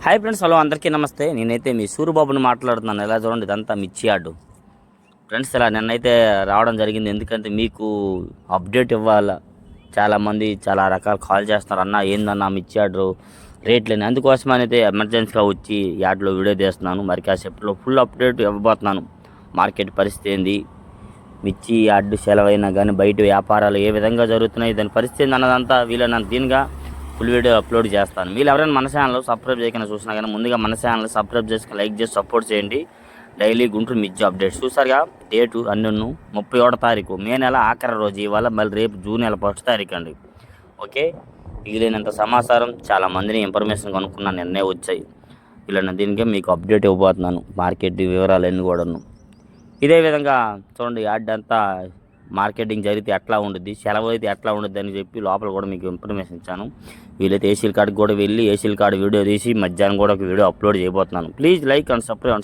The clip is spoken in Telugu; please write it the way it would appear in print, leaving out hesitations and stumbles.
హాయ్ ఫ్రెండ్స్, హలో అందరికీ నమస్తే. నేనైతే మీ సూరిబాబుని మాట్లాడుతున్నాను. ఎలా చూడండి, ఇదంతా మిర్చి యార్డు ఫ్రెండ్స్. ఇలా నిన్నైతే రావడం జరిగింది, ఎందుకంటే మీకు అప్డేట్ ఇవ్వాల. చాలామంది చాలా రకాల కాల్ చేస్తున్నారు, అన్న ఏందన్నా మిర్చి యార్డు రేట్లేని. అందుకోసం అయితే ఎమర్జెన్సీగా వచ్చి యార్డ్లో వీడియో తీస్తున్నాను. మరి కాసేపట్లో ఫుల్ అప్డేట్ ఇవ్వబోతున్నాను. మార్కెట్ పరిస్థితి ఏంది, మిర్చి యార్డు సెలవైనా కానీ బయట వ్యాపారాలు ఏ విధంగా జరుగుతున్నాయి, దాని పరిస్థితి అన్నదంతా వీలైనంత దీనిగా ఫుల్ వీడియో అప్లోడ్ చేస్తాను. మీరు ఎవరైనా మన ఛానల్ సబ్స్క్రైబ్ చేయకుండా చూసినా కానీ ముందుగా మన ఛానల్ సబ్స్క్రైబ్ చేసుకుని లైక్ చేసి సపోర్ట్ చేయండి. డైలీ గుంటూరు మిర్చి అప్డేట్స్ చూసారుగా. డేటు అన్ను 31 తారీఖు మే నెల ఆఖరి రోజు, ఇవాళ మళ్ళీ రేపు జూన్ నెల 1 తారీఖు అండి. ఓకే, మిగిలినంత సమాచారం చాలా మందిని ఇన్ఫర్మేషన్ కనుక్కున్నాను, నిన్నే వచ్చాయి. వీళ్ళని దీనికే మీకు అప్డేట్ ఇవ్వబోతున్నాను, మార్కెట్ వివరాలు అన్నీ కూడాను. ఇదే విధంగా చూడండి, యాడ్ అంతా మార్కెటింగ్ జరిగితే ఎట్లా ఉంటుంది, సెలవు అయితే ఎట్లా ఉంటుంది అని చెప్పి లోపల కూడా మీకు ఇన్ఫర్మేషన్ ఇచ్చాను. వీలైతే ఏసీల్ కార్డుకి కూడా వెళ్ళి ఏసీల్ కార్డు వీడియో తీసి మధ్యాహ్నం కూడా ఒక వీడియో అప్లోడ్ చేయబోతున్నాను. Please like and subscribe.